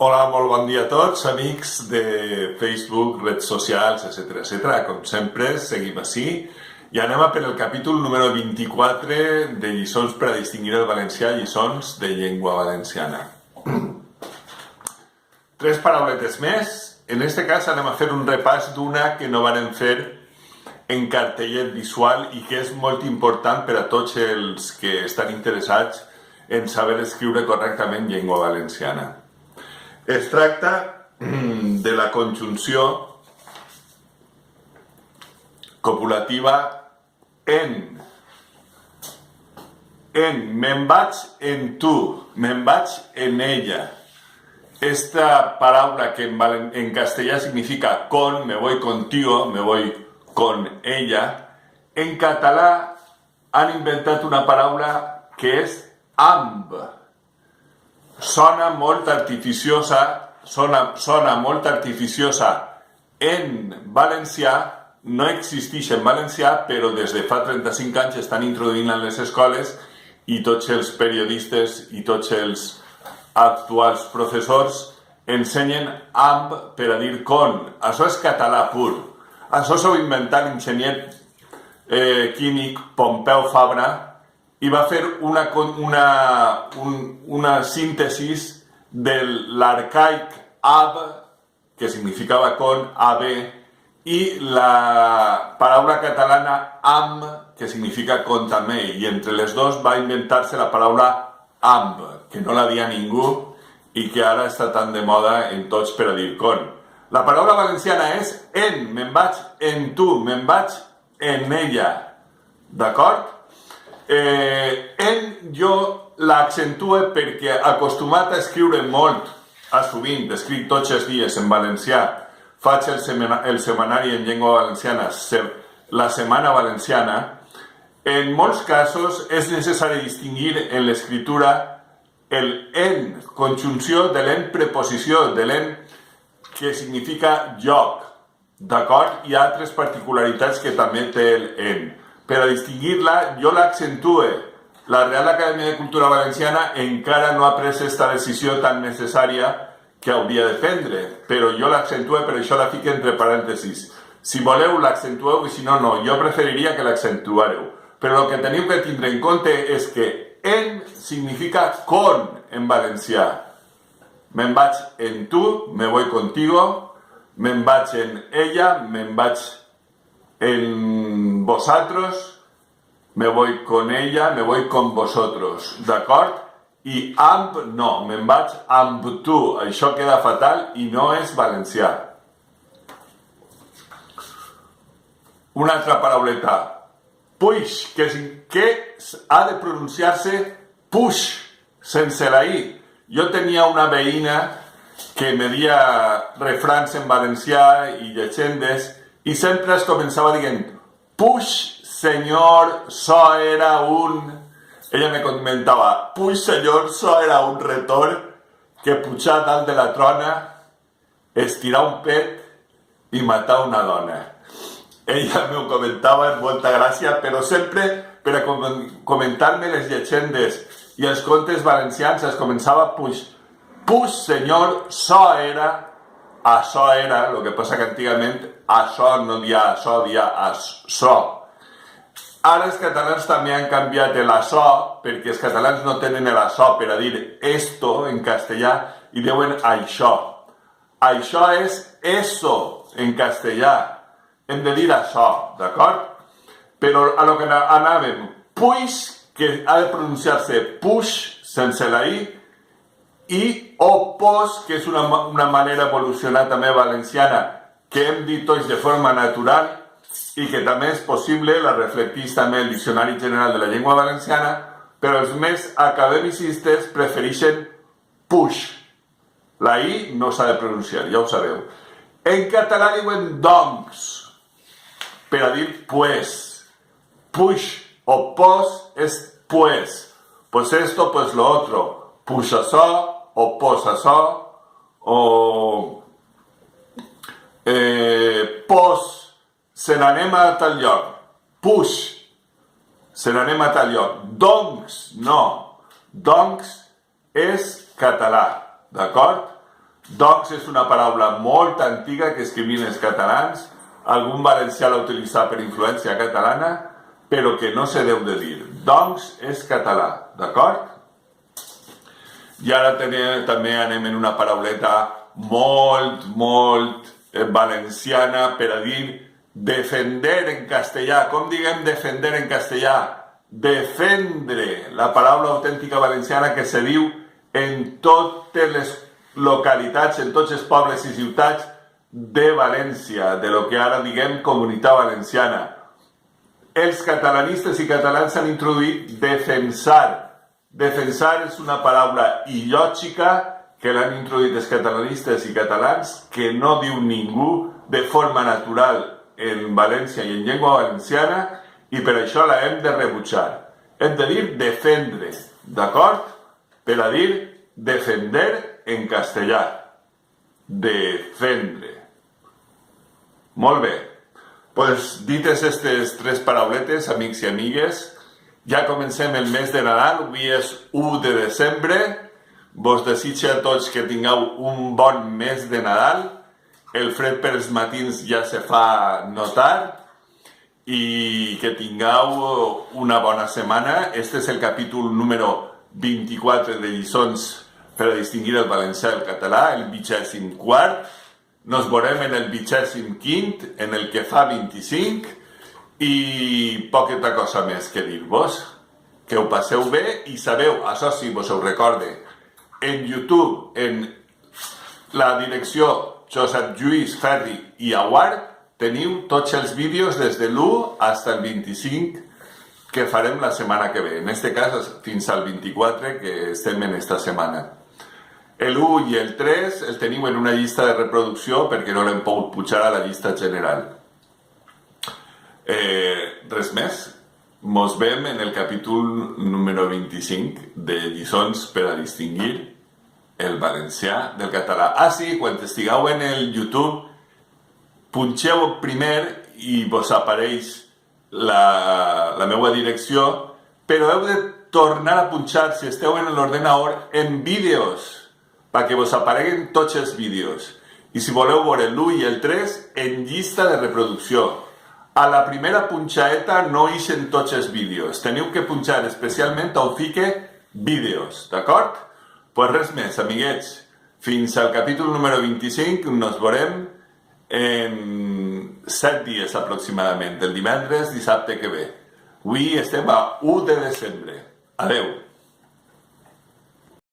Hola, molt bon dia a tots, amics de Facebook, redes socials, etc. Com sempre, seguim així i anem a per el capítol número 24 de lliçons per a distingir el valencià, lliçons de llengua valenciana. Tres parauletes més. En este cas anem a fer un repàs d'una que no vàrem fer en cartellet visual i que és molt important per a tots els que estan interessats en saber escriure correctament llengua valenciana. Es tracta de la conjunció copulativa en. Me'n vaig en tu, me'n vaig en ella. Esta paraula que en castellà significa con, me voy contigo, me voy con ella. En català han inventat una paraula que és amb. Sona molt artificiosa en valencià, no existeix en valencià, però des de fa 35 anys estan introduint en les escoles i tots els periodistes i tots els actuals professors ensenyen amb per a dir con. Això és català pur. Això s'ho va inventar l'enginyer químic Pompeu Fabra i va fer una síntesi de l'arcaic ab, que significava con, ab, i la paraula catalana am, que significa con també, i entre les dos va inventar-se la paraula amb, que no la dia ningú i que ara està tan de moda en tots per a dir con. La paraula valenciana és en, me'n vaig en tu, me'n vaig en ella, d'acord? Jo l'accentue perquè acostumat a escriure molt, sovint, escric tots els dies en valencià, faig el setmanari en llengua valenciana, la setmana valenciana, en molts casos és necessari distingir en l'escriptura el en, conjunció de l'en preposició, de l'en que significa lloc, d'acord? Hi ha altres particularitats que també té el en. Per a distingir-la, jo l'accentue. La Real Acadèmia de Cultura Valenciana encara no ha pres aquesta decisió tan necessària que hauria de prendre, però jo l'accentue, per això la fico entre parèntesis. Si voleu, l'accentueu, i si no, no. Jo preferiria que l'accentuareu. Però el que teniu que tindre en compte és que en significa con en valencià. Me'n vaig en tu, me voy contigo, me'n vaig en ella, me'n vaig en vosotros, me voy con ella, me voy con vosotros, d'acord? I amb no, me'n vaig amb tu, això queda fatal i no és valencià. Una altra parauleta, puix, que ha de pronunciar-se puix, sense la i. Jo tenia una veïna que me dia refrans en valencià i llegendes i sempre es començava dient puix, senyor, so era un... Ella me comentava, puix, senyor, so era un retor que pujar dalt de la trona, estirar un pet i matar una dona. Ella m'ho comentava amb molta gràcia, però sempre per a comentar-me les llegendes i els contes valencians es començava puix, senyor, so era... Això era, el que passa que antigament això no dia això, dia això. Ara els catalans també han canviat l'açò, perquè els catalans no tenen l'açò per a dir esto en castellà i diuen això. Això és eso en castellà. Hem de dir això, d'acord? Però a lo que anàvem, puix, que ha de pronunciar-se puix sense la i, i opos, que és una manera evolucionada també valenciana, que hem dit tots de forma natural i que també és possible, la reflecteix també el Diccionari General de la Llengua Valenciana, però els més academicistes prefereixen puix. La i no s'ha de pronunciar, ja ho sabeu. En català diuen doncs, per a dir pues. Puix o pos és pues. Pues esto, pues lo otro. Puix això, o pos això, o pos, se n'anem a tal lloc, puix, se n'anem a tal lloc, doncs, no, doncs és català, d'acord? Doncs és una paraula molt antiga que escrivien els catalans, algun valencià l'ha utilitzat per influència catalana, però que no se deu de dir. Doncs és català, d'acord? I ara també anem en una parauleta molt valenciana per a dir defender en castellà. Com diguem defender en castellà? Defendre, la paraula autèntica valenciana que se diu en totes les localitats, en tots els pobles i ciutats de València, de lo que ara diguem Comunitat Valenciana. Els catalanistes i catalans han introduït defensar. Defensar és una paraula il·lògica que l'han introduït els catalanistes i catalans, que no diu ningú de forma natural en València i en llengua valenciana, i per això la hem de rebutjar. Hem de dir defendre, d'acord? Per a dir defender en castellà. Defendre. Molt bé. Pues, dites aquestes tres parauletes, amics i amigues, ja comencem el mes de Nadal. Avui és 1 de desembre. Vos desitjo a tots que tingueu un bon mes de Nadal. El fred per els matins ja se fa notar i que tingueu una bona setmana. Este és el capítol número 24 de lliçons per a distingir el valencià i el català, el 24. Nos veurem en el 25, en el que fa 25, i poqueta cosa més que dir-vos. Que ho passeu bé i sabeu, això sí, vos ho recorde, en YouTube, en la direcció Josep Lluís Ferri i Aguart, teniu tots els vídeos des de l'1 fins al 25 que farem la setmana que ve. En este cas, fins al 24, que estem en esta setmana. El 1 i el 3 el teniu en una llista de reproducció perquè no l'hem pogut pujar a la llista general. Res més. Mos vem en el capítol número 25 de lliçons per a distingir el valencià del català. Ah, sí, quan estigueu en el YouTube, punxeu primer i vos apareix la meva direcció, però heu de tornar a punxar, si esteu en l'ordenador, en vídeos, perquè vos apareguen tots els vídeos. I si voleu veure l'1 i el 3, en llista de reproducció. A la primera punxaeta no ixen tots els vídeos. Teniu que punxar especialment on fique vídeos, d'acord? Pues res més, amiguets. Fins al capítol número 25 nos veurem en 7 dies aproximadament, del divendres, dissabte que ve. Avui estem a 1 de desembre. Adeu.